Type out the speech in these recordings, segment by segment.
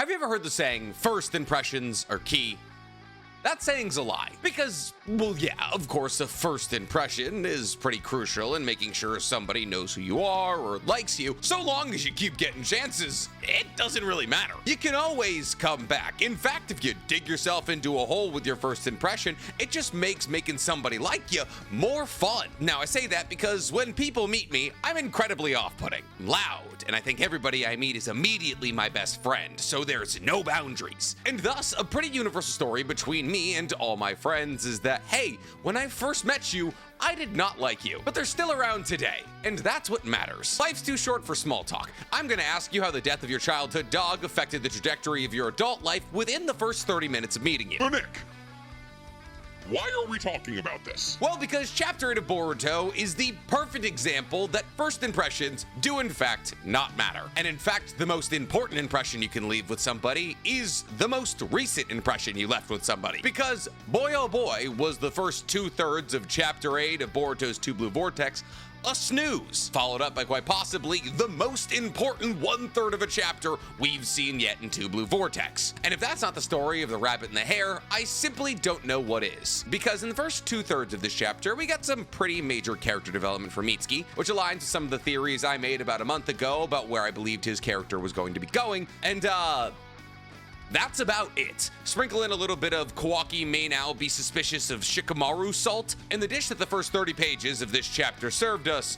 Have you ever heard the saying, first impressions are key? That saying's a lie, because, well, yeah, of course, a first impression is pretty crucial in making sure somebody knows who you are or likes you. So long as you keep getting chances, it doesn't really matter. You can always come back. In fact, if you dig yourself into a hole with your first impression, it just makes making somebody like you more fun. Now, I say that because when people meet me, I'm incredibly off-putting, loud, and I think everybody I meet is immediately my best friend, so there's no boundaries. And thus, a pretty universal story between me and all my friends is that, hey, when I first met you, I did not like you, but they're still around today, and that's what matters. Life's too short for small talk. I'm gonna ask you how the death of your childhood dog affected the trajectory of your adult life within the first 30 minutes of meeting you. Nick, why are we talking about this? Well, because Chapter 8 of Boruto is the perfect example that first impressions do in fact not matter. And in fact, the most important impression you can leave with somebody is the most recent impression you left with somebody. Because boy oh boy was the first 2/3 of Chapter 8 of Boruto's Two Blue Vortex a snooze, followed up by quite possibly the most important 1/3 of a chapter we've seen yet in Two Blue Vortex. And if that's not the story of the rabbit and the hare, I simply don't know what is. Because in the first 2/3 of this chapter, we got some pretty major character development for Mitsuki, which aligns with some of the theories I made about a month ago about where I believed his character was going to be going, and that's about it. Sprinkle in a little bit of Kawaki may now be suspicious of Shikamaru salt, and the dish that the first 30 pages of this chapter served us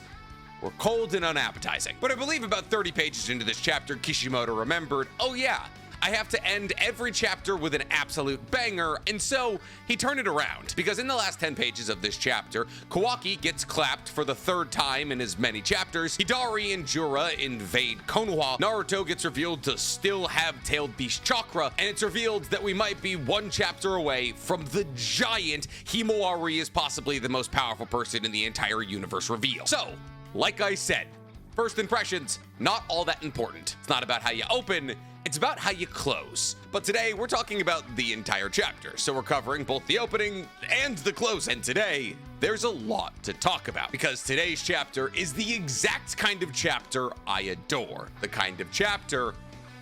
were cold and unappetizing. But I believe about 30 pages into this chapter, Kishimoto remembered, oh yeah, I have to end every chapter with an absolute banger, and so he turned it around. Because in the last 10 pages of this chapter, Kawaki gets clapped for the 3rd time in as many chapters, Hidari and Jura invade Konoha, Naruto gets revealed to still have tailed beast chakra, and it's revealed that we might be 1 chapter away from the giant Himawari is possibly the most powerful person in the entire universe reveal. So, like I said, first impressions, not all that important. It's not about how you open, it's about how you close. But today, we're talking about the entire chapter, so we're covering both the opening and the close. And today, there's a lot to talk about, because today's chapter is the exact kind of chapter I adore. The kind of chapter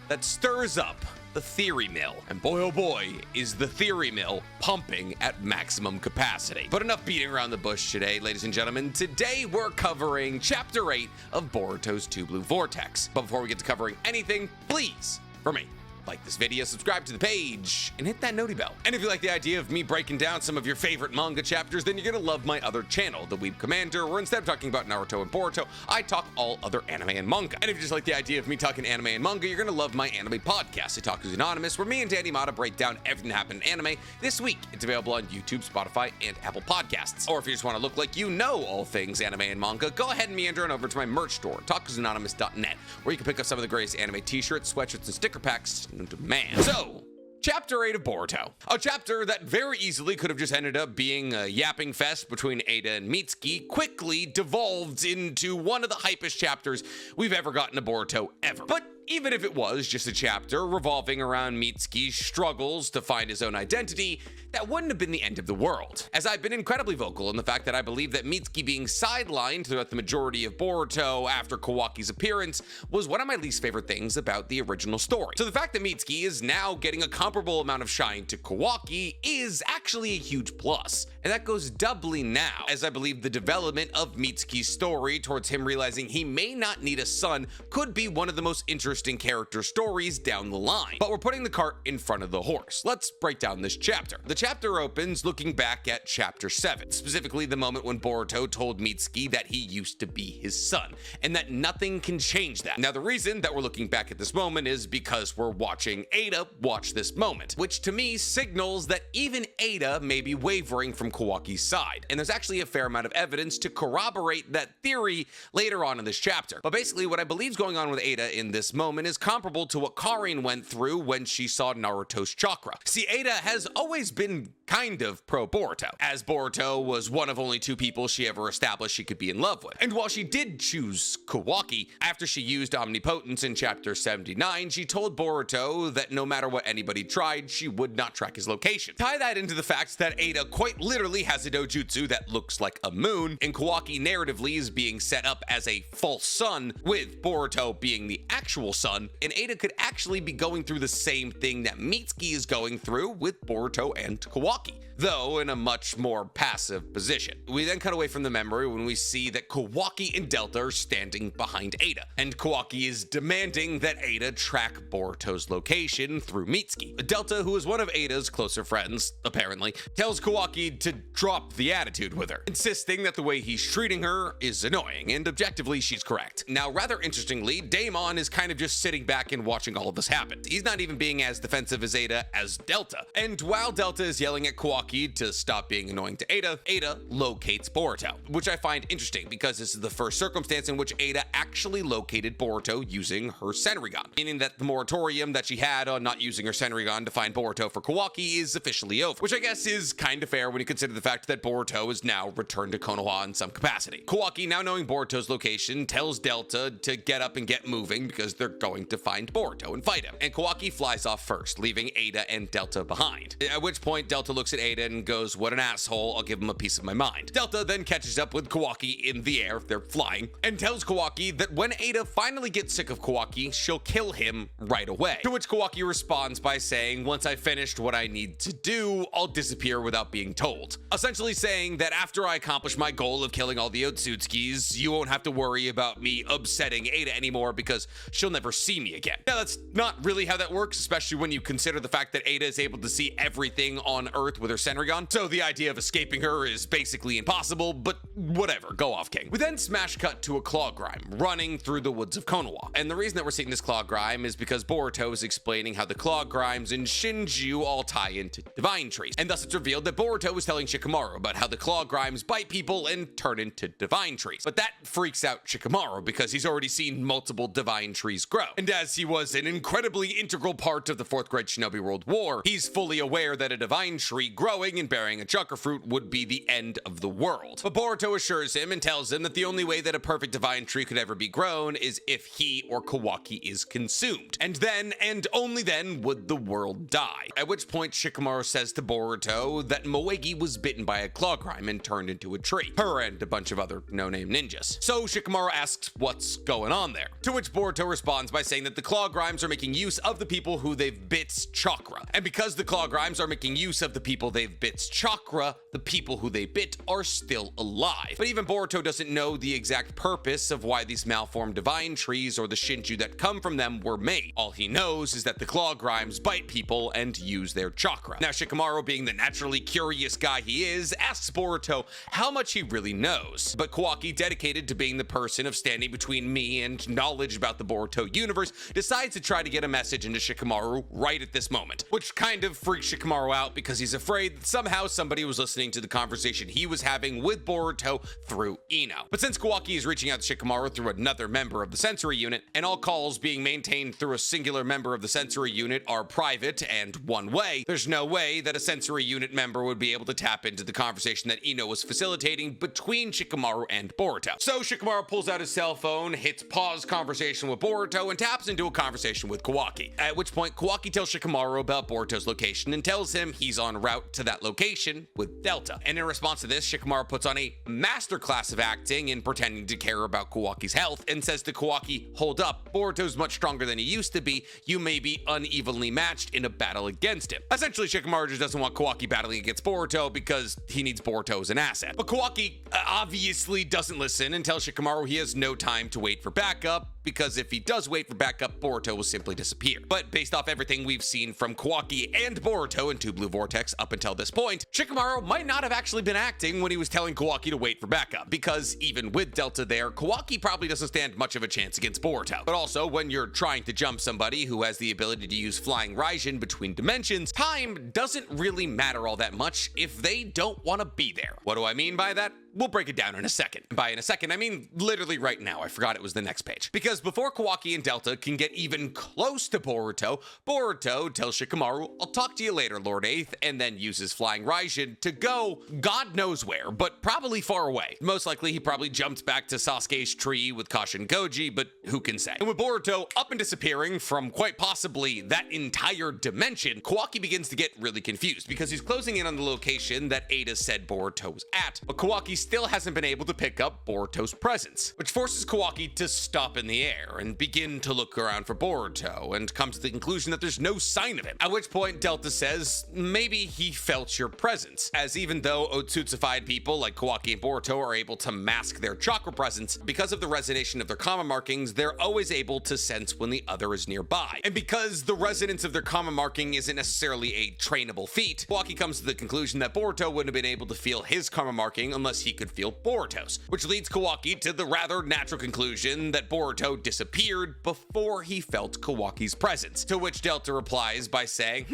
that stirs up the theory mill. And boy oh boy, is the theory mill pumping at maximum capacity. But enough beating around the bush today, ladies and gentlemen. Today we're covering Chapter 8 of Boruto's Two Blue Vortex. But before we get to covering anything, please, for me, like this video, subscribe to the page, and hit that noti bell. And if you like the idea of me breaking down some of your favorite manga chapters, then you're gonna love my other channel, The Weeb Commander, where instead of talking about Naruto and Boruto, I talk all other anime and manga. And if you just like the idea of me talking anime and manga, you're gonna love my anime podcast, Itaku's Anonymous, where me and Danny Mata break down everything that happened in anime this week. It's available on YouTube, Spotify, and Apple Podcasts. Or if you just wanna look like you know all things anime and manga, go ahead and meander on over to my merch store, itakusanonymous.net, where you can pick up some of the greatest anime t-shirts, sweatshirts, and sticker packs known to man. So, Chapter 8 of Boruto. A chapter that very easily could have just ended up being a yapping fest between Eida and Mitsuki quickly devolved into one of the hypest chapters we've ever gotten to Boruto ever. But even if it was just a chapter revolving around Mitsuki's struggles to find his own identity, that wouldn't have been the end of the world. As I've been incredibly vocal in the fact that I believe that Mitsuki being sidelined throughout the majority of Boruto after Kawaki's appearance was one of my least favorite things about the original story. So the fact that Mitsuki is now getting a comparable amount of shine to Kawaki is actually a huge plus. And that goes doubly now, as I believe the development of Mitsuki's story towards him realizing he may not need a son could be one of the most interesting character stories down the line. But we're putting the cart in front of the horse. Let's break down this chapter. The chapter opens looking back at Chapter 7, specifically the moment when Boruto told Mitsuki that he used to be his son, and that nothing can change that. Now, the reason that we're looking back at this moment is because we're watching Eida watch this moment, which to me signals that even Eida may be wavering from Kawaki's side. And there's actually a fair amount of evidence to corroborate that theory later on in this chapter. But basically, what I believe is going on with Eida in this moment is comparable to what Karin went through when she saw Naruto's chakra. See, Eida has always been kind of pro-Boruto, as Boruto was one of only 2 people she ever established she could be in love with. And while she did choose Kawaki, after she used omnipotence in chapter 79, she told Boruto that no matter what anybody tried, she would not track his location. Tie that into the fact that Eida quite literally has a dojutsu that looks like a moon, and Kawaki narratively is being set up as a false sun, with Boruto being the actual sun, and Eida could actually be going through the same thing that Mitsuki is going through with Boruto and Kawaki, though in a much more passive position. We then cut away from the memory when we see that Kawaki and Delta are standing behind Eida, and Kawaki is demanding that Eida track Boruto's location through Mitsuki. Delta, who is one of Eida's closer friends, apparently, tells Kawaki to drop the attitude with her, insisting that the way he's treating her is annoying, and objectively she's correct. Now, rather interestingly, Daemon is kind of just sitting back and watching all of this happen. He's not even being as defensive as Eida as Delta, and while Delta is yelling at Kawaki to stop being annoying to Eida, Eida locates Boruto, which I find interesting because this is the first circumstance in which Eida actually located Boruto using her Senrigan, meaning that the moratorium that she had on not using her Senrigan to find Boruto for Kawaki is officially over, which I guess is kind of fair when you consider the fact that Boruto is now returned to Konoha in some capacity. Kawaki, now knowing Boruto's location, tells Delta to get up and get moving because they're going to find Boruto and fight him, and Kawaki flies off first, leaving Eida and Delta behind, at which point Delta looks at Eida and goes, "What an asshole, I'll give him a piece of my mind." Delta then catches up with Kawaki in the air, they're flying, and tells Kawaki that when Eida finally gets sick of Kawaki, she'll kill him right away, to which Kawaki responds by saying, "Once I've finished what I need to do, I'll disappear without being told," essentially saying that after I accomplish my goal of killing all the Otsutsukis, you won't have to worry about me upsetting Eida anymore because she'll never see me again. Now, that's not really how that works, especially when you consider the fact that Eida is able to see everything on Earth with her Senrigan, so the idea of escaping her is basically impossible, but whatever, go off, King. We then smash cut to a claw grime running through the woods of Konoha, and the reason that we're seeing this claw grime is because Boruto is explaining how the claw grimes in Shinju all tie into divine trees, and thus it's revealed that Boruto was telling Shikamaru about how the claw grimes bite people and turn into divine trees, but that freaks out Shikamaru because he's already seen multiple divine trees grow, and as he was an incredibly integral part of the 4th Great Shinobi World War, he's fully aware that a divine tree growing and bearing a chakra fruit would be the end of the world. But Boruto assures him and tells him that the only way that a perfect divine tree could ever be grown is if he or Kawaki is consumed, and then and only then would the world die. At which point Shikamaru says to Boruto that Moegi was bitten by a claw grime and turned into a tree, her and a bunch of other no-name ninjas. So Shikamaru asks what's going on there, to which Boruto responds by saying that the claw grimes are making use of the people who they've bit's chakra, and because the claw grimes are making use of the people they've bit's chakra, the people who they bit are still alive. But even Boruto doesn't know the exact purpose of why these malformed divine trees or the Shinju that come from them were made. All he knows is that the claw grimes bite people and use their chakra. Now Shikamaru, being the naturally curious guy he is, asks Boruto how much he really knows, but Kawaki, dedicated to being the person of standing between me and knowledge about the Boruto universe, decides to try to get a message into Shikamaru right at this moment, which kind of freaks Shikamaru out because he's afraid that somehow somebody was listening to the conversation he was having with Boruto through Ino. But since Kawaki is reaching out to Shikamaru through another member of the sensory unit, and all calls being maintained through a singular member of the sensory unit are private and one-way, there's no way that a sensory unit member would be able to tap into the conversation that Ino was facilitating between Shikamaru and Boruto. So Shikamaru pulls out his cell phone, hits pause conversation with Boruto, and taps into a conversation with Kawaki, at which point Kawaki tells Shikamaru about Boruto's location and tells him he's en route to that location with Delta. And in response to this, Shikamaru puts on a masterclass of acting and pretending to care about Kawaki's health and says to Kawaki, "Hold up, Boruto's much stronger than he used to be. You may be unevenly matched in a battle against him." Essentially, Shikamaru just doesn't want Kawaki battling against Boruto because he needs Boruto as an asset. But Kawaki obviously doesn't listen and tells Shikamaru he has no time to wait for backup, because if he does wait for backup, Boruto will simply disappear. But based off everything we've seen from Kawaki and Boruto in Two Blue Vortex up until this point, Shikamaru might not have actually been acting when he was telling Kawaki to wait for backup, because even with Delta there, Kawaki probably doesn't stand much of a chance against Boruto. But also, when you're trying to jump somebody who has the ability to use Flying Raijin between dimensions, time doesn't really matter all that much if they don't want to be there. What do I mean by that? we'll break it down in a second. And by in a second, I mean literally right now. I forgot it was the next page. Because before Kawaki and Delta can get even close to Boruto, Boruto tells Shikamaru, "I'll talk to you later, Lord Eighth," and then uses Flying Raijin to go God knows where, but probably far away. Most likely he probably jumped back to Sasuke's tree with Kashin Goji, but who can say? And with Boruto up and disappearing from quite possibly that entire dimension, Kawaki begins to get really confused because he's closing in on the location that Eida said Boruto was at, but Kawaki still hasn't been able to pick up Boruto's presence, which forces Kawaki to stop in the air and begin to look around for Boruto and come to the conclusion that there's no sign of him. At which point Delta says maybe he felt your presence, as even though Otsutsufied people like Kawaki and Boruto are able to mask their chakra presence, because of the resonation of their karma markings, they're always able to sense when the other is nearby. And because the resonance of their karma marking isn't necessarily a trainable feat, Kawaki comes to the conclusion that Boruto wouldn't have been able to feel his karma marking unless he could feel Boruto's, which leads Kawaki to the rather natural conclusion that Boruto disappeared before he felt Kawaki's presence, to which Delta replies by saying,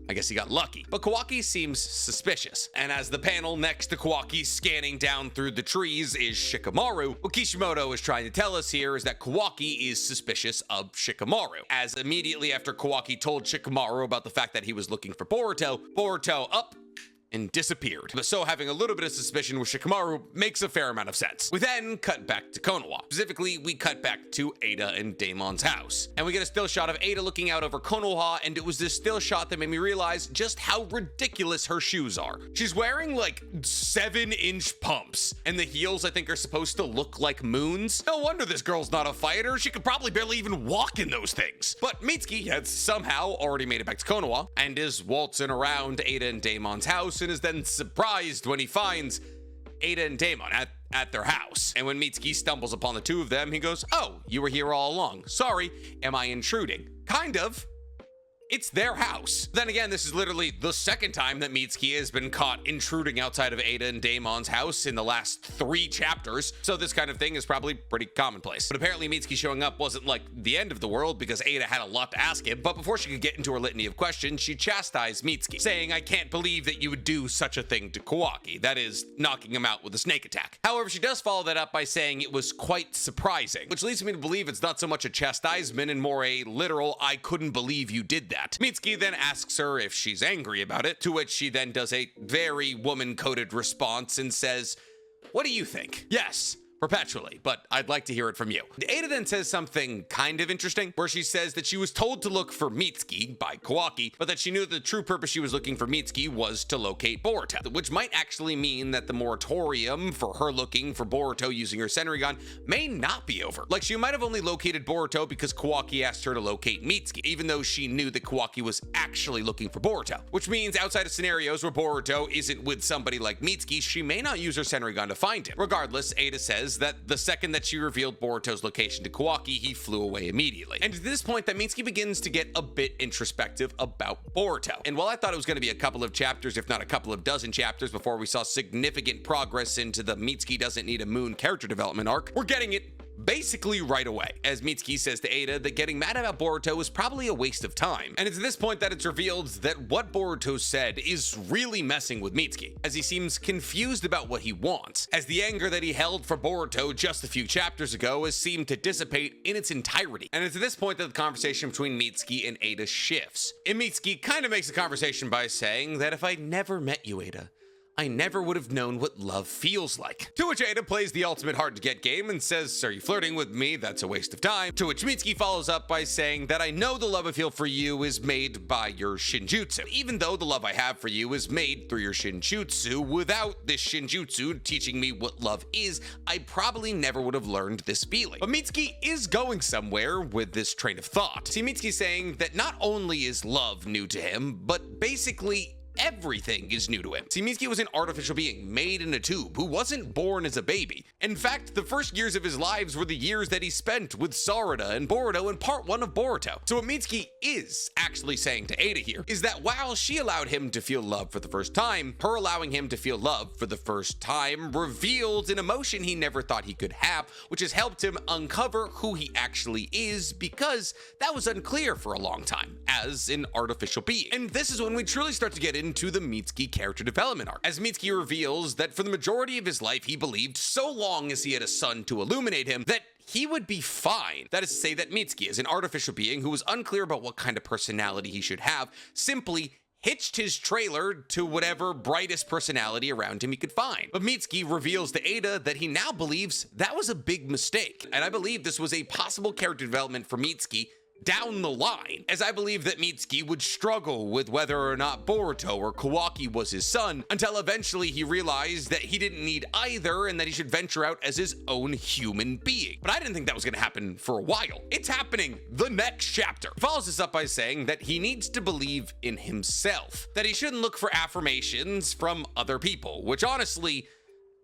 I guess he got lucky. But Kawaki seems suspicious, and as the panel next to Kawaki scanning down through the trees is Shikamaru, what Kishimoto is trying to tell us here is that Kawaki is suspicious of Shikamaru, as immediately after Kawaki told Shikamaru about the fact that he was looking for Boruto, Boruto up and disappeared. But so having a little bit of suspicion with Shikamaru makes a fair amount of sense. We then cut back to Konoha. Specifically, we cut back to Eida and Daemon's house. And we get a still shot of Eida looking out over Konoha, and it was this still shot that made me realize just how ridiculous her shoes are. She's wearing like 7-inch pumps, and the heels I think are supposed to look like moons. No wonder this girl's not a fighter. She could probably barely even walk in those things. But Mitsuki has somehow already made it back to Konoha, and is waltzing around Eida and Daemon's house, and is then surprised when he finds Eida and Daemon at their house. And when Mitsuki stumbles upon the two of them, he goes, "Oh, you were here all along. Sorry, am I intruding?" Kind of. It's their house. Then again, this is literally the second time that Mitsuki has been caught intruding outside of Eida and Daemon's house in the last 3 chapters, so this kind of thing is probably pretty commonplace. But apparently Mitsuki showing up wasn't like the end of the world, because Eida had a lot to ask him, but before she could get into her litany of questions, she chastised Mitsuki, saying, "I can't believe that you would do such a thing to Kawaki," that is, knocking him out with a snake attack. However, she does follow that up by saying it was quite surprising, which leads me to believe it's not so much a chastisement and more a literal, "I couldn't believe you did that." Mitsuki then asks her if she's angry about it, to which she then does a very woman-coded response and says, "What do you think?" Yes, perpetually, but I'd like to hear it from you. Eida then says something kind of interesting, where she says that she was told to look for Mitsuki by Kawaki, but that she knew the true purpose she was looking for Mitsuki was to locate Boruto, which might actually mean that the moratorium for her looking for Boruto using her Senrigan may not be over. Like, she might have only located Boruto because Kawaki asked her to locate Mitsuki, even though she knew that Kawaki was actually looking for Boruto, which means outside of scenarios where Boruto isn't with somebody like Mitsuki, she may not use her Senrigan to find him. Regardless, Eida says that the second that she revealed Boruto's location to Kawaki, he flew away immediately. And at this point, that Mitsuki begins to get a bit introspective about Boruto. And while I thought it was going to be a couple of chapters, if not a couple of dozen chapters, before we saw significant progress into the Mitsuki doesn't need a moon character development arc, we're getting it basically right away, as Mitsuki says to Eida that getting mad about Boruto is probably a waste of time. And it's at this point that it's revealed that what Boruto said is really messing with Mitsuki, as he seems confused about what he wants, as the anger that he held for Boruto just a few chapters ago has seemed to dissipate in its entirety. And it's at this point that the conversation between Mitsuki and Eida shifts. And Mitsuki kind of makes the conversation by saying that if I'd never met you, Eida, I never would have known what love feels like. To which Eida plays the ultimate hard-to-get game and says, "Are you flirting with me? That's a waste of time." To which Mitsuki follows up by saying that I know the love I feel for you is made by your Shinjutsu. Even though the love I have for you is made through your Shinjutsu, without this Shinjutsu teaching me what love is, I probably never would have learned this feeling. But Mitsuki is going somewhere with this train of thought. See, Mitsuki saying that not only is love new to him, but basically everything is new to him. See, Mitsuki was an artificial being made in a tube who wasn't born as a baby. In fact, the first years of his lives were the years that he spent with Sarada and Boruto in part 1 of Boruto. So what Mitsuki is actually saying to Eida here is that while she allowed him to feel love for the first time, her allowing him to feel love for the first time revealed an emotion he never thought he could have, which has helped him uncover who he actually is, because that was unclear for a long time as an artificial being. And this is when we truly start to get into the Mitsuki character development arc, as Mitsuki reveals that for the majority of his life, he believed, so long as he had a son to illuminate him, that he would be fine. That is to say that Mitsuki is an artificial being who was unclear about what kind of personality he should have, simply hitched his trailer to whatever brightest personality around him he could find. But Mitsuki reveals to Eida that he now believes that was a big mistake, and I believe this was a possible character development for Mitsuki down the line, as I believe that Mitsuki would struggle with whether or not Boruto or Kawaki was his son, until eventually he realized that he didn't need either and that he should venture out as his own human being. But I didn't think that was going to happen for a while. It's happening the next chapter. He follows this up by saying that he needs to believe in himself, that he shouldn't look for affirmations from other people, which honestly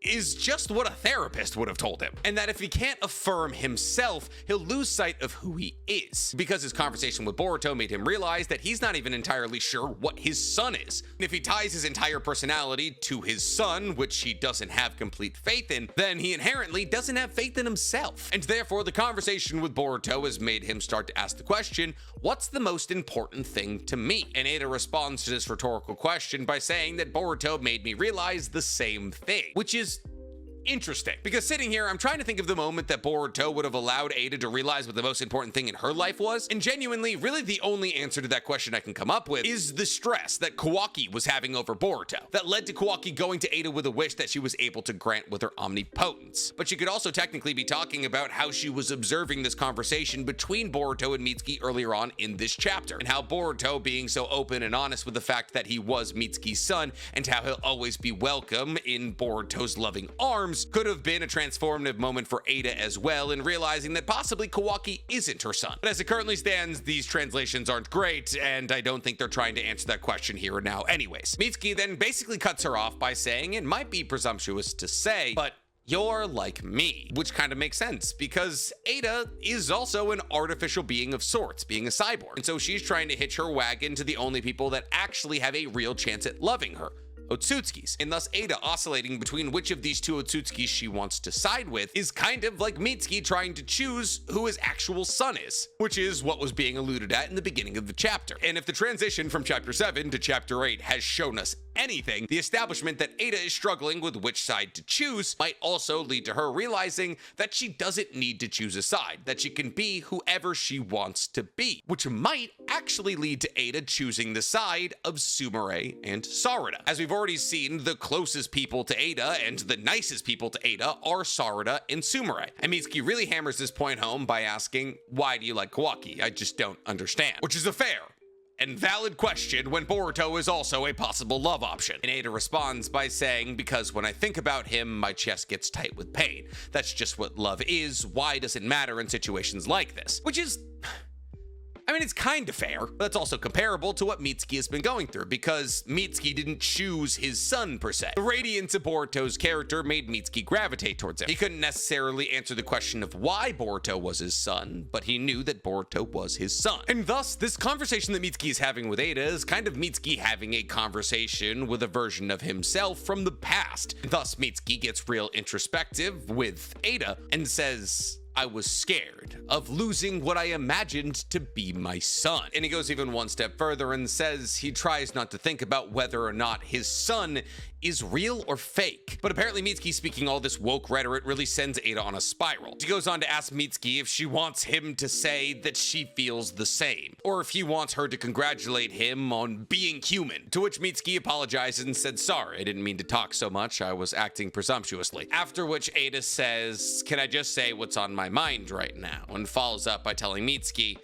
is just what a therapist would have told him. And that if he can't affirm himself, he'll lose sight of who he is. Because his conversation with Boruto made him realize that he's not even entirely sure what his son is. And if he ties his entire personality to his son, which he doesn't have complete faith in, then he inherently doesn't have faith in himself. And therefore, the conversation with Boruto has made him start to ask the question, what's the most important thing to me? And Eida responds to this rhetorical question by saying that Boruto made me realize the same thing, which is interesting, because sitting here, I'm trying to think of the moment that Boruto would have allowed Eida to realize what the most important thing in her life was, and genuinely, really the only answer to that question I can come up with is the stress that Kawaki was having over Boruto, that led to Kawaki going to Eida with a wish that she was able to grant with her omnipotence. But she could also technically be talking about how she was observing this conversation between Boruto and Mitsuki earlier on in this chapter, and how Boruto being so open and honest with the fact that he was Mitsuki's son, and how he'll always be welcome in Boruto's loving arms, could have been a transformative moment for Eida as well, in realizing that possibly Kawaki isn't her son. But as it currently stands, these translations aren't great, and I don't think they're trying to answer that question here and now anyways. Mitsuki then basically cuts her off by saying, it might be presumptuous to say, but you're like me, which kind of makes sense because Eida is also an artificial being of sorts, being a cyborg. And so she's trying to hitch her wagon to the only people that actually have a real chance at loving her, Otsutsukis, and thus Eida oscillating between which of these two Otsutskis she wants to side with is kind of like Mitsuki trying to choose who his actual son is, which is what was being alluded at in the beginning of the chapter. And if the transition from chapter 7 to chapter 8 has shown us anything, the establishment that Eida is struggling with which side to choose might also lead to her realizing that she doesn't need to choose a side, that she can be whoever she wants to be, which might actually lead to Eida choosing the side of Sumire and Sarada. As we've already seen, the closest people to Eida and the nicest people to Eida are Sarada and Sumire. And Mitsuki really hammers this point home by asking, why do you like Kawaki? I just don't understand. Which is a fair and valid question when Boruto is also a possible love option. And Eida responds by saying, because when I think about him, my chest gets tight with pain. That's just what love is. Why does it matter in situations like this? Which is, I mean, it's kind of fair, but that's also comparable to what Mitsuki has been going through, because Mitsuki didn't choose his son per se. The radiance of Boruto's character made Mitsuki gravitate towards him. He couldn't necessarily answer the question of why Boruto was his son, but he knew that Boruto was his son. And thus, this conversation that Mitsuki is having with Eida is kind of Mitsuki having a conversation with a version of himself from the past. Thus, Mitsuki gets real introspective with Eida and says, I was scared of losing what I imagined to be my son. And he goes even one step further and says he tries not to think about whether or not his son is real or fake. But apparently Mitsuki speaking all this woke rhetoric really sends Eida on a spiral. She goes on to ask Mitsuki if she wants him to say that she feels the same, or if he wants her to congratulate him on being human, to which Mitsuki apologizes and said, sorry, I didn't mean to talk so much, I was acting presumptuously. After which Eida says, can I just say what's on my mind right now? And follows up by telling Mitsuki,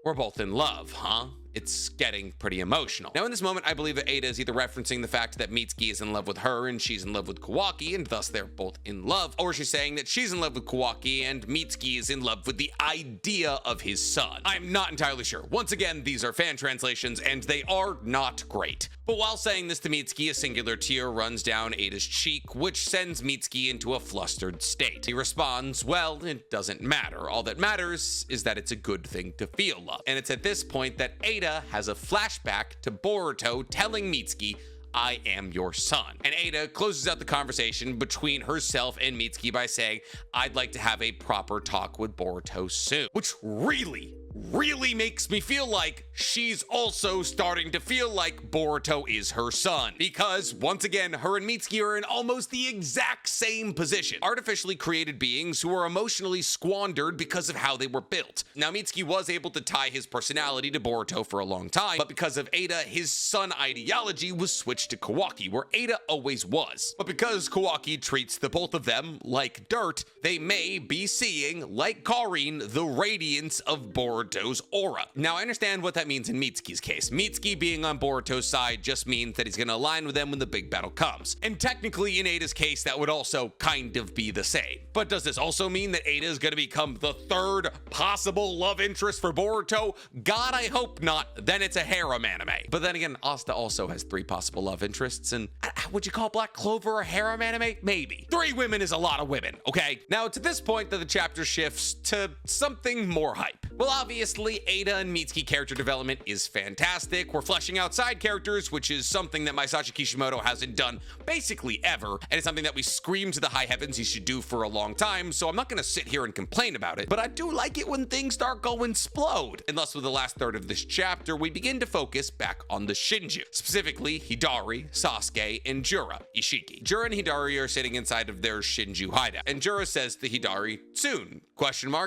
we're both in love, huh? It's getting pretty emotional. Now in this moment, I believe that Eida is either referencing the fact that Mitsuki is in love with her and she's in love with Kawaki, and thus they're both in love, or she's saying that she's in love with Kawaki and Mitsuki is in love with the idea of his son. I'm not entirely sure. Once again, these are fan translations and they are not great. But while saying this to Mitsuki, a singular tear runs down Eida's cheek, which sends Mitsuki into a flustered state. He responds, well, it doesn't matter. All that matters is that it's a good thing to feel love. And it's at this point that Eida has a flashback to Boruto telling Mitsuki, I am your son. And Eida closes out the conversation between herself and Mitsuki by saying, I'd like to have a proper talk with Boruto soon. Which really really makes me feel like she's also starting to feel like Boruto is her son. Because, once again, her and Mitsuki are in almost the exact same position. Artificially created beings who are emotionally squandered because of how they were built. Now, Mitsuki was able to tie his personality to Boruto for a long time, but because of Eida, his son ideology was switched to Kawaki, where Eida always was. But because Kawaki treats the both of them like dirt, they may be seeing, like Karin, the radiance of Boruto's aura. Now, I understand what that means in Mitsuki's case. Mitsuki being on Boruto's side just means that he's going to align with them when the big battle comes. And technically, in Eida's case, that would also kind of be the same. But does this also mean that Eida is going to become the third possible love interest for Boruto? God, I hope not. Then it's a harem anime. But then again, Asta also has 3 possible love interests, and would you call Black Clover a harem anime? Maybe. 3 women is a lot of women, okay? Now, it's at this point that the chapter shifts to something more hype. Well, obviously, Eida and Mitsuki character development is fantastic. We're fleshing out side characters, which is something that Masashi Kishimoto hasn't done basically ever, and it's something that we scream to the high heavens he should do for a long time, so I'm not gonna sit here and complain about it, but I do like it when things start going splode. And thus, with the last third of this chapter, we begin to focus back on the Shinju, specifically Hidari, Sasuke, and Jura, Ishiki. Jura and Hidari are sitting inside of their Shinju hideout, and Jura says to Hidari, "Soon?"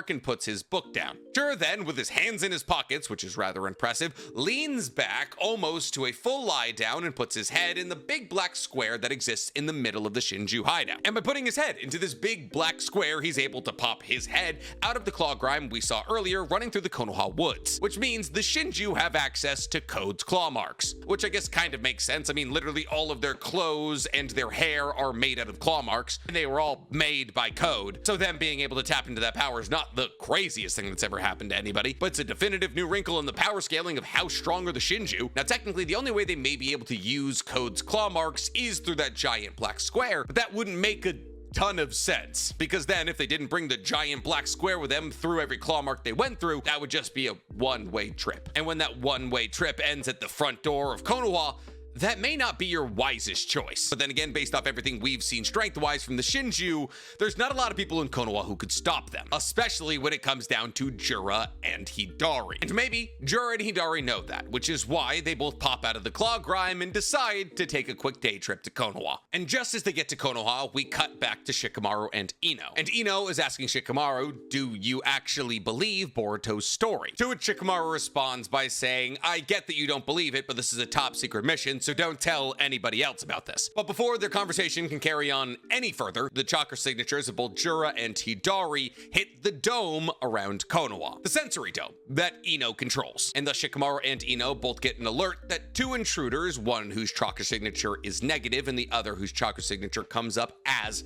and puts his book down. Jura then, with his hands in his pockets, which is rather impressive, leans back almost to a full lie down and puts his head in the big black square that exists in the middle of the Shinju hideout. And by putting his head into this big black square, he's able to pop his head out of the claw grime we saw earlier running through the Konoha woods, which means the Shinju have access to Code's claw marks, which I guess kind of makes sense. I mean, literally all of their clothes and their hair are made out of claw marks, and they were all made by Code, so them being able to tap into that power is not the craziest thing that's ever happened to anybody, but it's a definitive new wrinkle in the power scaling of how strong are the Shinju. Now, technically, the only way they may be able to use Code's claw marks is through that giant black square, but that wouldn't make a ton of sense, because then if they didn't bring the giant black square with them through every claw mark they went through, that would just be a one-way trip. And when that one-way trip ends at the front door of Konoha, that may not be your wisest choice. But then again, based off everything we've seen strength-wise from the Shinju, there's not a lot of people in Konoha who could stop them, especially when it comes down to Jura and Hidari. And maybe Jura and Hidari know that, which is why they both pop out of the claw grime and decide to take a quick day trip to Konoha. And just as they get to Konoha, we cut back to Shikamaru and Ino. And Ino is asking Shikamaru, "Do you actually believe Boruto's story?" To which Shikamaru responds by saying, "I get that you don't believe it, but this is a top secret mission, so don't tell anybody else about this." But before their conversation can carry on any further, the chakra signatures of both Jura and Hidari hit the dome around Konoha, the sensory dome that Ino controls. And thus Shikamaru and Ino both get an alert that 2 intruders, one whose chakra signature is negative and the other whose chakra signature comes up as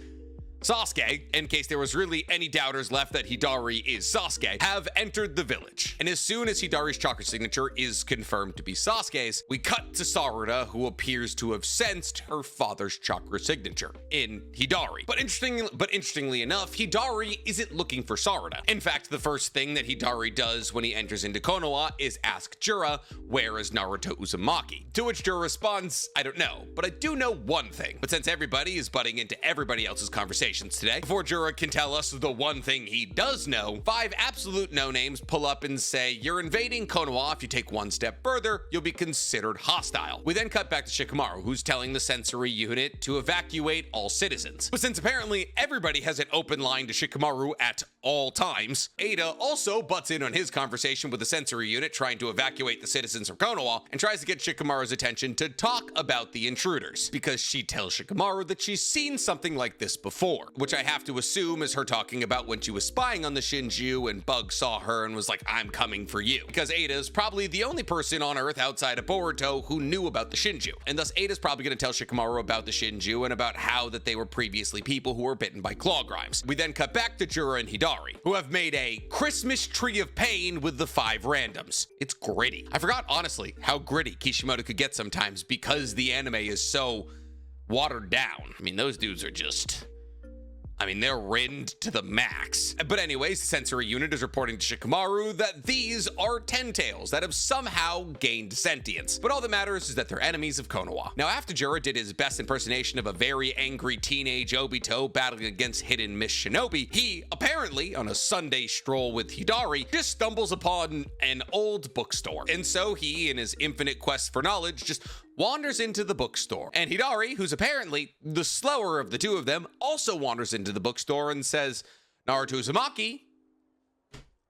Sasuke, in case there was really any doubters left that Hidari is Sasuke, have entered the village. And as soon as Hidari's chakra signature is confirmed to be Sasuke's, we cut to Sarada, who appears to have sensed her father's chakra signature in Hidari. But interestingly enough, Hidari isn't looking for Sarada. In fact, the first thing that Hidari does when he enters into Konoha is ask Jura, "Where is Naruto Uzumaki?" To which Jura responds, "I don't know, but I do know one thing." But since everybody is butting into everybody else's conversation today, before Jura can tell us the one thing he does know, 5 absolute no-names pull up and say, "You're invading Konoha. If you take one step further, you'll be considered hostile." We then cut back to Shikamaru, who's telling the sensory unit to evacuate all citizens. But since apparently everybody has an open line to Shikamaru at all times, Eida also butts in on his conversation with the sensory unit trying to evacuate the citizens from Konoha and tries to get Shikamaru's attention to talk about the intruders, because she tells Shikamaru that she's seen something like this before, which I have to assume is her talking about when she was spying on the Shinju and Bug saw her and was like, "I'm coming for you," because Eida's probably the only person on Earth outside of Boruto who knew about the Shinju, and thus Eida's probably going to tell Shikamaru about the Shinju and about how that they were previously people who were bitten by claw grimes. We then cut back to Jura and Hidari, who have made a Christmas tree of pain with the 5 randoms. It's gritty. I forgot, honestly, how gritty Kishimoto could get sometimes because the anime is so watered down. I mean, those dudes are just I mean, they're rinned to the max. But anyways, the sensory unit is reporting to Shikamaru that these are Ten-Tails that have somehow gained sentience. But all that matters is that they're enemies of Konoha. Now, after Jura did his best impersonation of a very angry teenage Obito battling against hidden Miss Shinobi, he, apparently, on a Sunday stroll with Hidari, just stumbles upon an old bookstore. And so he, in his infinite quest for knowledge, just wanders into the bookstore. And Hidari, who's apparently the slower of the two of them, also wanders into the bookstore and says, "Naruto Uzumaki,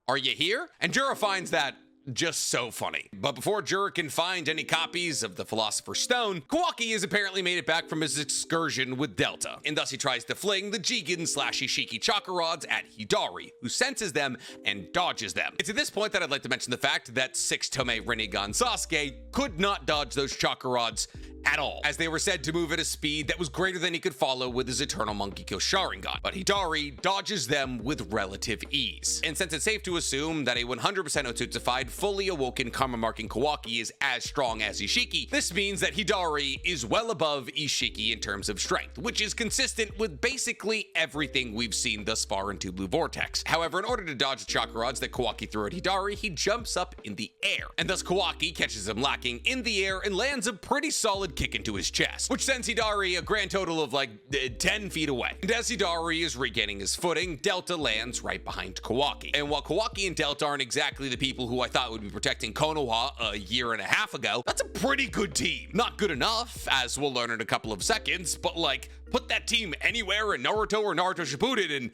are you here?" And Jura finds that just so funny. But before Jura can find any copies of the Philosopher's Stone, Kawaki has apparently made it back from his excursion with Delta, and thus he tries to fling the Jigen/Ishiki chakra rods at Hidari, who senses them and dodges them. It's at this point that I'd like to mention the fact that 6-Tome Rinnegan Sasuke could not dodge those chakra rods at all, as they were said to move at a speed that was greater than he could follow with his Eternal Monkey Kill Sharingan. But Hidari dodges them with relative ease. And since it's safe to assume that a 100% Otsutsufied, fully awoken karma-marking Kawaki is as strong as Ishiki, this means that Hidari is well above Ishiki in terms of strength, which is consistent with basically everything we've seen thus far in Two Blue Vortex. However, in order to dodge the chakra rods that Kawaki threw at Hidari, he jumps up in the air, and thus Kawaki catches him lacking in the air and lands a pretty solid kick into his chest, which sends Hidari a grand total of like 10 feet away. And as Hidari is regaining his footing, Delta lands right behind Kawaki. And while Kawaki and Delta aren't exactly the people who I thought would be protecting Konoha a year and a half ago, that's a pretty good team. Not good enough, as we'll learn in a couple of seconds, but like, put that team anywhere in Naruto or Naruto Shippuden and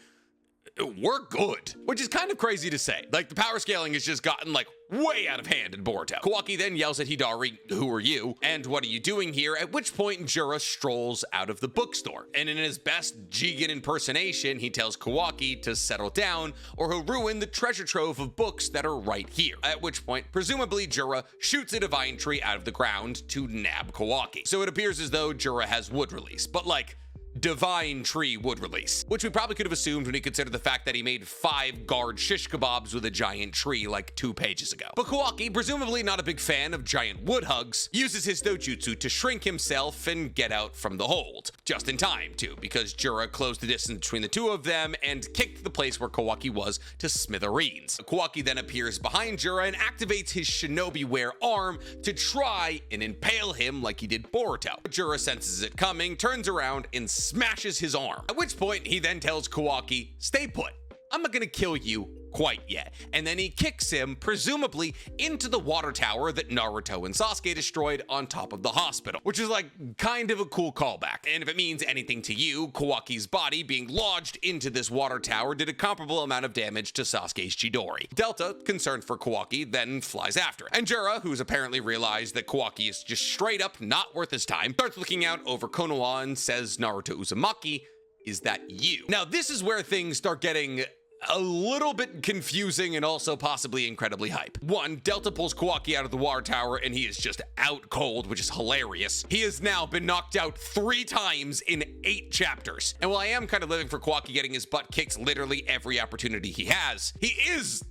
we're good. Which is kind of crazy to say. Like, the power scaling has just gotten like way out of hand in Boruto. Kawaki then yells at Hidari, "Who are you? And what are you doing here?" At which point Jura strolls out of the bookstore. And in his best Jigen impersonation, he tells Kawaki to settle down or he'll ruin the treasure trove of books that are right here. At which point, presumably Jura shoots a divine tree out of the ground to nab Kawaki. So it appears as though Jura has wood release, but like, divine tree wood release, which we probably could have assumed when he considered the fact that he made 5 guard shish kebabs with a giant tree like 2 pages ago. But Kawaki, presumably not a big fan of giant wood hugs, uses his dojutsu to shrink himself and get out from the hold. Just in time, too, because Jura closed the distance between the two of them and kicked the place where Kawaki was to smithereens. Kawaki then appears behind Jura and activates his shinobi-ware arm to try and impale him like he did Boruto. Jura senses it coming, turns around, and smashes his arm. At which point, he then tells Kawaki, "Stay put. I'm not gonna kill you quite yet." And then he kicks him, presumably, into the water tower that Naruto and Sasuke destroyed on top of the hospital, which is like kind of a cool callback. And if it means anything to you, Kawaki's body being lodged into this water tower did a comparable amount of damage to Sasuke's Chidori. Delta, concerned for Kawaki, then flies after it. And Jura, who's apparently realized that Kawaki is just straight up not worth his time, starts looking out over Konoha and says, "Naruto Uzumaki, is that you?" Now, this is where things start getting a little bit confusing and also possibly incredibly hype. One, Delta pulls Kawaki out of the water tower and he is just out cold, which is hilarious. He has now been knocked out 3 times in 8 chapters. And while I am kind of living for Kawaki getting his butt kicked literally every opportunity he has, he is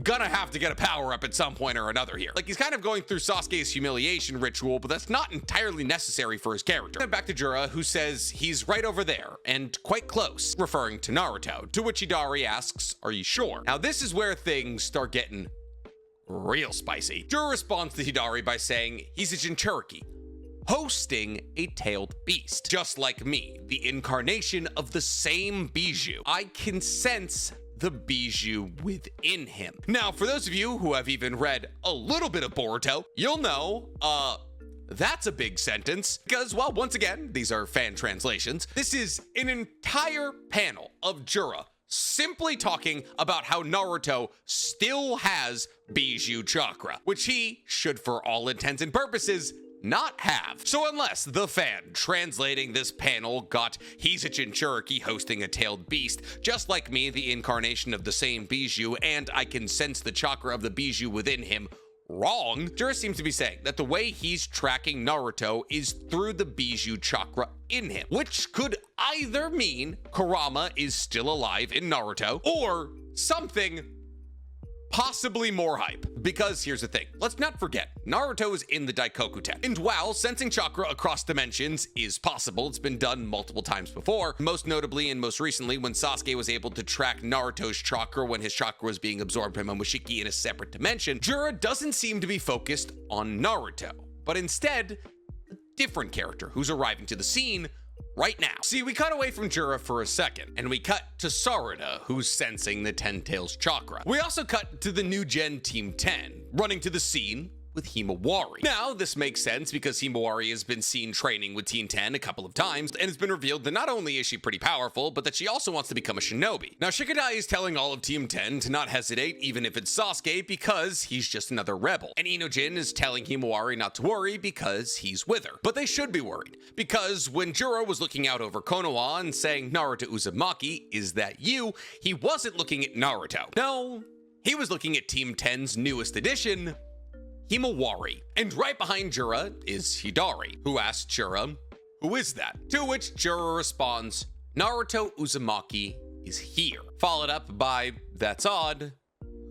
gonna have to get a power up at some point or another here. Like, he's kind of going through Sasuke's humiliation ritual, but that's not entirely necessary for his character. And back to Jura, who says he's right over there and quite close, referring to Naruto, to which Hidari asks, "Are you sure?" Now, this is where things start getting real spicy. Jura responds to Hidari by saying he's a Jinchuriki, hosting a tailed beast. Just like me, the incarnation of the same Bijou. I can sense the Bijou within him. Now, for those of you who have even read a little bit of Boruto, you'll know, that's a big sentence, because, well, once again, these are fan translations. This is an entire panel of Jura simply talking about how Naruto still has Bijou chakra, which he should, for all intents and purposes, not have. So unless the fan translating this panel got he's a Jinchuriki hosting a tailed beast, just like me, the incarnation of the same Bijou, and I can sense the chakra of the Bijou within him, wrong, Jura seems to be saying that the way he's tracking Naruto is through the Bijou chakra in him, which could either mean Kurama is still alive in Naruto, or something possibly more hype. Because here's the thing, let's not forget, Naruto is in the Daikoku Ten. And while sensing chakra across dimensions is possible, it's been done multiple times before, most notably and most recently when Sasuke was able to track Naruto's chakra when his chakra was being absorbed by Momoshiki in a separate dimension. Jura doesn't seem to be focused on Naruto, but instead, a different character who's arriving to the scene right now. See, we cut away from Jura for a second, and we cut to Sarada, who's sensing the Ten Tails chakra. We also cut to the new gen Team 10, running to the scene with Himawari. Now, this makes sense because Himawari has been seen training with Team 10 a couple of times, and it's been revealed that not only is she pretty powerful, but that she also wants to become a shinobi. Now, Shikadai is telling all of Team 10 to not hesitate, even if it's Sasuke, because he's just another rebel. And Inojin is telling Himawari not to worry because he's with her. But they should be worried, because when Jura was looking out over Konoha and saying, "Naruto Uzumaki, is that you?" he wasn't looking at Naruto. No, he was looking at Team 10's newest addition, Himawari. And right behind Jura is Hidari, who asks Jura, "Who is that?" To which Jura responds, "Naruto Uzumaki is here." Followed up by, "That's odd,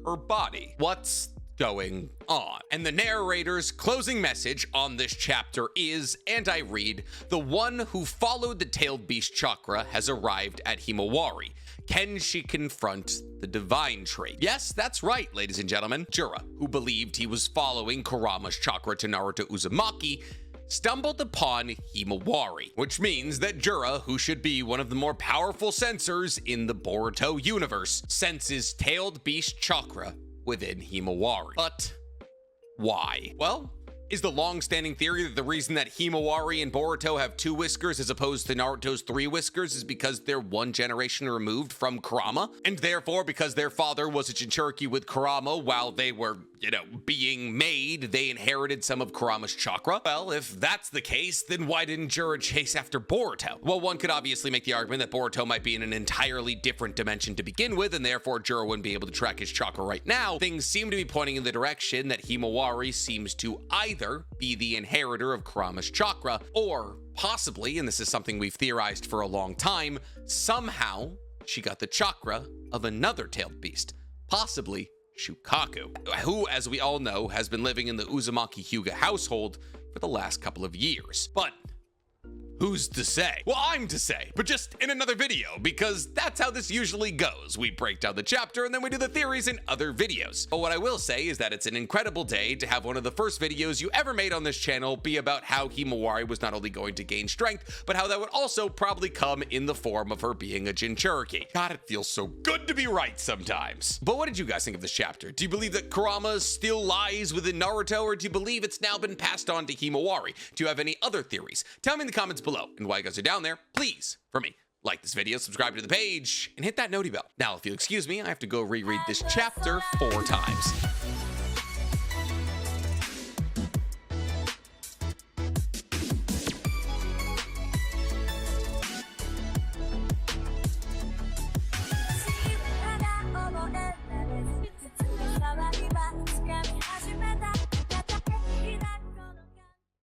her body. What's going on?" And the narrator's closing message on this chapter is, and I read, "The one who followed the tailed beast chakra has arrived at Himawari. Can she confront the divine trait?" Yes, that's right, ladies and gentlemen. Jura, who believed he was following Kurama's chakra to Naruto Uzumaki, stumbled upon Himawari, which means that Jura, who should be one of the more powerful sensors in the Boruto universe, senses tailed beast chakra within Himawari. But why? Well, is the long-standing theory that the reason that Himawari and Boruto have 2 whiskers as opposed to Naruto's 3 whiskers is because they're 1 generation removed from Kurama, and therefore because their father was a Jinchuriki with Kurama while they were, being made, they inherited some of Kurama's chakra? Well, if that's the case, then why didn't Jura chase after Boruto? Well, one could obviously make the argument that Boruto might be in an entirely different dimension to begin with, and therefore Jura wouldn't be able to track his chakra right now. Things seem to be pointing in the direction that Himawari seems to either be the inheritor of Kurama's chakra, or possibly, and this is something we've theorized for a long time, somehow she got the chakra of another tailed beast, possibly Shukaku, who, as we all know, has been living in the Uzumaki Hyuga household for the last couple of years. But who's to say? Well, I'm to say, but just in another video, because that's how this usually goes. We break down the chapter and then we do the theories in other videos. But what I will say is that it's an incredible day to have one of the first videos you ever made on this channel be about how Himawari was not only going to gain strength, but how that would also probably come in the form of her being a Jinchuriki. God, it feels so good to be right sometimes. But what did you guys think of this chapter? Do you believe that Kurama still lies within Naruto, or do you believe it's now been passed on to Himawari? Do you have any other theories? Tell me in the comments below. And while you guys are down there, please, for me, like this video, subscribe to the page, and hit that noti bell. Now, if you'll excuse me, I have to go reread this chapter 4 times.